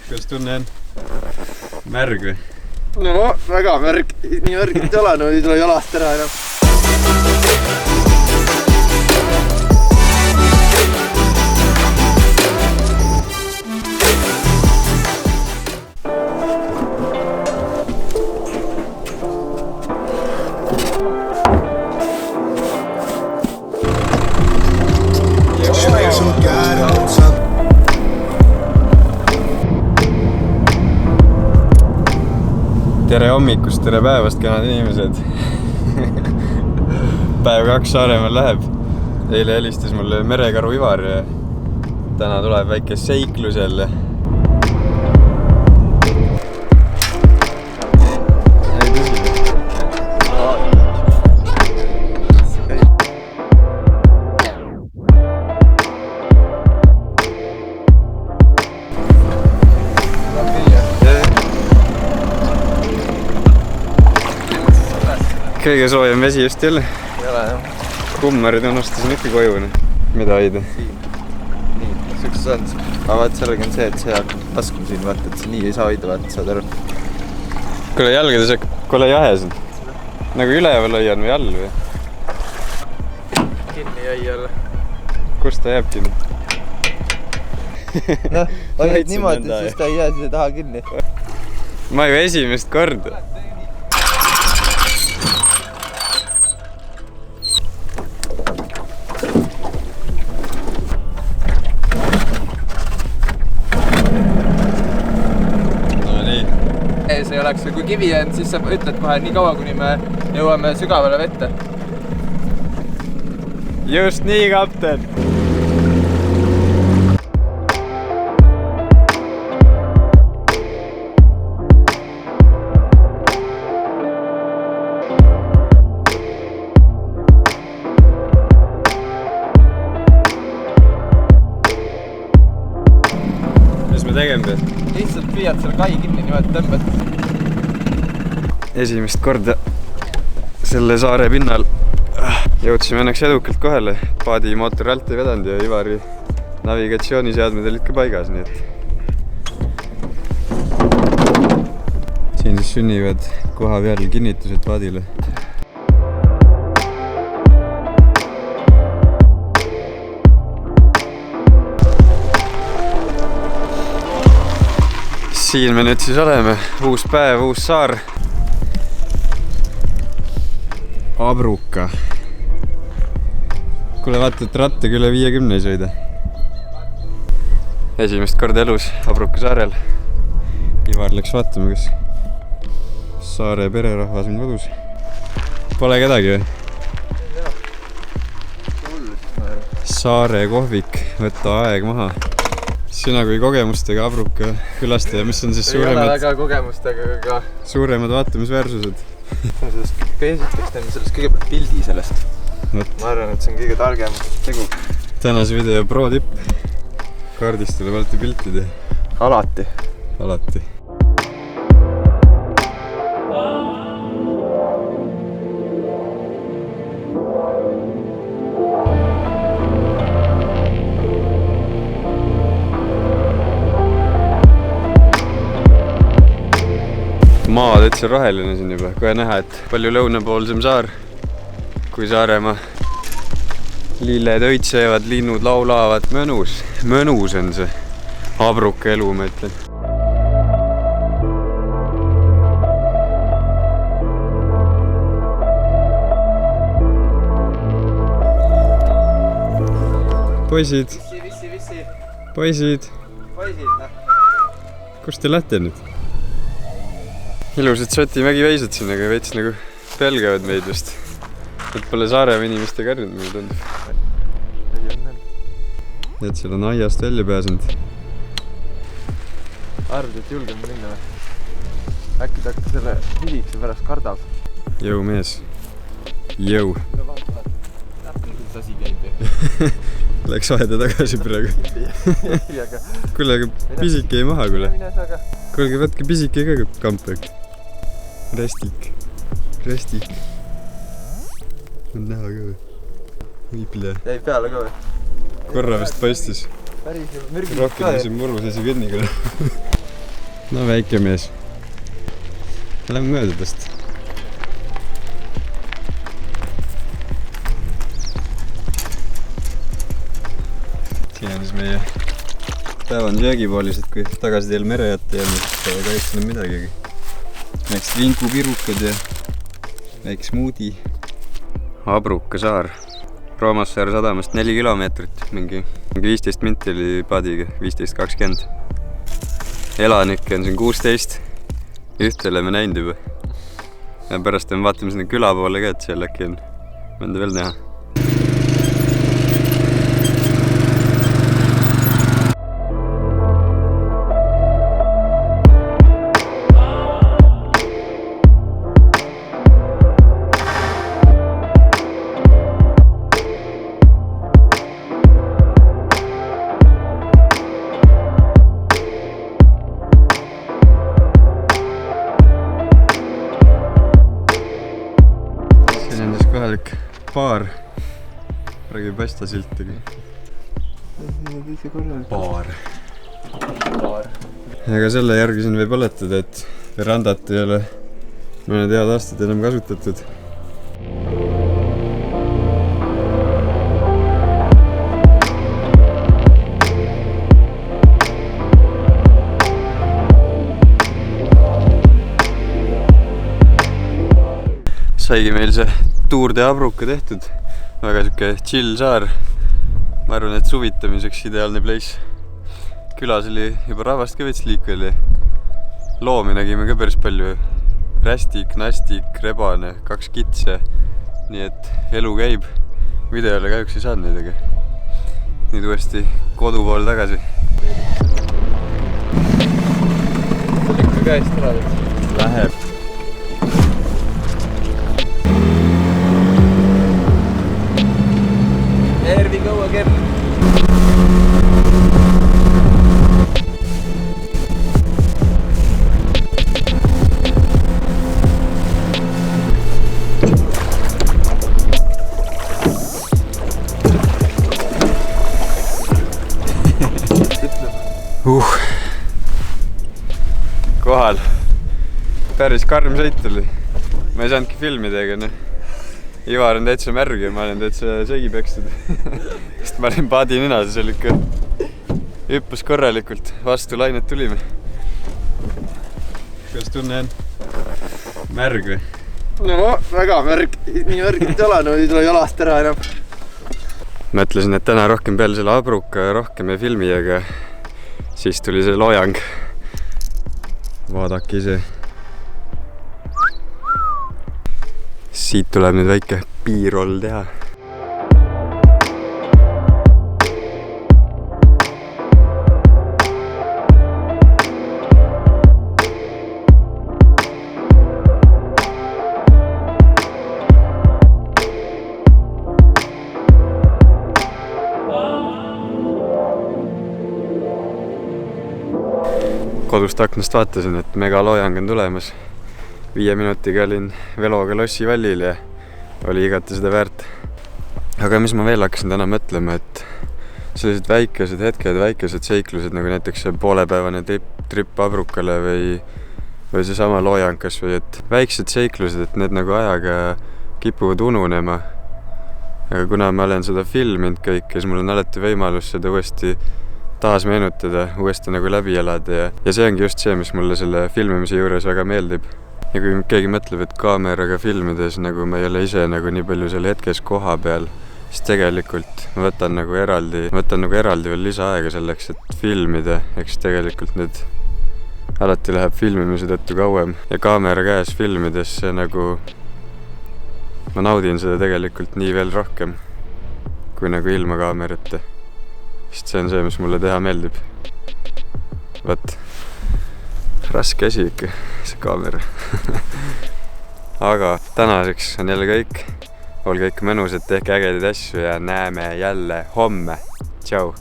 Kuidas tunne on? Märg või? No väga märg, nii märgit ei ole, no ei tule jalast ära enam. Tere hommikust, tere päevast, kenad inimesed. Päev 2 Saaremaal läheb. Eile helistas mulle merekaru Ivar ja täna tuleb väike seiklus jälle. Kõige soojem vesi just jälle. Ei ole jah. Kummarid unustasin ikka koju. Mida hoida? Nii, sükses on. Aga vaat sellega on see, et see hakkab laskma siin, vaata, et see nii ei saa hoida, vaata, saad aru. Kuule jalgades hakkab kole jahe siin. Nagu üleval hoian või all või? Kinni jäi jälle. Kus ta jääb kinni? Noh, hoiad niimoodi, siis ta ei jää siia taha kinni. Ma ju esimest korda. See oleks, kui kivi on, siis sa ütled kohe nii kaua, kuni me jõuame sügavale vette. Just nii, kapten! Mis me tegema pead? Lihtsalt püüad selle kai kinni, niimoodi tõmbad. Esimest korda selle saare pinnal jõudsime õnneks edukalt kohale. Paadi mootor alt ei vedanud ja Ivari navigatsiooniseadmed olid ka paigas, nii et siin siis sünnivad koha peal kinnitused paadile. Siin me nüüd siis oleme. Uus päev, uus saar. Abruka. Kuule vaata, et rattaga üle 50 ei sõida. Esimest korda elus Abruka saarel. Ivar läks vaatama, kas saare pererahvas on kodus. Pole kedagi või? Saare kohvik, võtta aeg maha. Sina kui kogemustega Abruka külastaja, mis on siis ei ole väga kogemustega, aga suuremad vaatamisväärsused? Esiteks teeme sellest kõigepealt pildi sellest. Ma arvan, et see on kõige targem tegu. Tänase video pro tipp. Kaardist tuleb alati piltida. Alati. Alati. Maa täitsa roheline siin juba. Kohe näha, et palju lõunapoolsem saar kui Saaremaa. Lilled õitsevad, linnud laulavad. Mõnus. Mõnus on see Abruka elu, ma ütlen. Poisid. Vissi. Poisid. Kus te lähte nüüd? Ilusad Šoti mägiveisad siin, aga veits nagu pelgavad meid vist. Et pole Saaremaa inimestega harjunud, mulle tundub. Et seal on aiast välja pääsenud. Arvad, et julgem minna või? Äkki ta hakkab selle pisikse pärast kardab? Jõu mees. Jõu. Näeb küll, kuidas asi käib. Läks vaheda tagasi praegu. Kuule, aga pisike ei maha, kuule. Kuulge, võtke pisike ka kampeg. Restik. On näha ka või? Viipile. Jäi peale ka või? Korra vist paistis. Rohkem siin murvus esi kõnniga. no väike mees. Lähme mööda tast. Siin on siis meie päevand söögipoolised, kui tagasi teil mere jätta jääme, siis kahjuks enam midagigi. Väiksed vinkupirukad ja väike smuudi. Abruka saar. Roomassaare sadamast 4 kilomeetrit, mingi 15 minti oli paadiga, 15-20. Elanikke on siin 16. Ühte oleme näinud juba. Ja pärast vaatame sinna küla poole ka, et seal äkki on mõnda veel näha. Kohalik baar. Praegu ei paista siltagi. Baar. Aga selle järgi siin võib oletada, et verandat ei ole mõned head aastad enam kasutatud. Saigi meil see Tour de Abruka tehtud. Väga siuke chill saar. Ma arvan, et suvitamiseks ideaalne place. Külas oli juba rahvast ka veits liikvel ja loomi nägime ka päris palju. Rästik, nastik, rebane, 2 kitse. Nii et elu käib. Videole kahjuks ei saanud neid, aga nüüd uuesti kodu pool tagasi. Ikka käest ära võtta. Läheb. There we go again. Kohal. Päris karm sõit oli. Ma ei saanudki filmida, ega noh. Ivar on täitsa märg ja ma olen täitsa segi pekstud. Sest ma olin paadi ninas ja seal ikka hüppus korralikult. Vastu lainet tulime. Kuidas tunne on? Märg või? No, väga märg. Nii märgid jalanud, ei tule jalast ära enam. Mõtlesin, et täna rohkem peale selle Abruka ja rohkem ei filmi, aga siis tuli see loojang. Vaadake ise. Siit tuleb nüüd väike B-roll teha. Kodust aknast vaatasin, et megaloojang on tulemas. 5 minutiga olin veloga Lossi vallil ja oli igati seda väärt. Aga mis ma veel hakkasin täna mõtlema, et sellised väikesed hetked, väikesed seiklused, nagu näiteks see poolepäevane trip Abrukale või see sama loojang kas või, et väiksed seiklused, et need nagu ajaga kipuvad ununema. Aga kuna ma olen seda filminud kõike, siis mul on alati võimalus seda uuesti taas meenutada, uuesti nagu läbi elada ja see ongi just see, mis mulle selle filmimise juures väga meeldib. Ja kui keegi mõtleb, et kaameraga filmides nagu ma ei ole ise nagu nii palju selle hetkes koha peal, siis tegelikult ma võtan nagu eraldi veel lisaaega selleks, et filmida, eks tegelikult nüüd alati läheb filmimise tõttu kauem ja kaamera käes filmides see nagu ma naudin seda tegelikult nii veel rohkem kui nagu ilma kaamerate. Sest see on see, mis mulle teha meeldib. Võt. Raske asi ikka, see kaamera. Aga tänaseks on jälle kõik. Olge ikka mõnusad, tehke ägedaid asju ja näeme jälle homme. Tšau!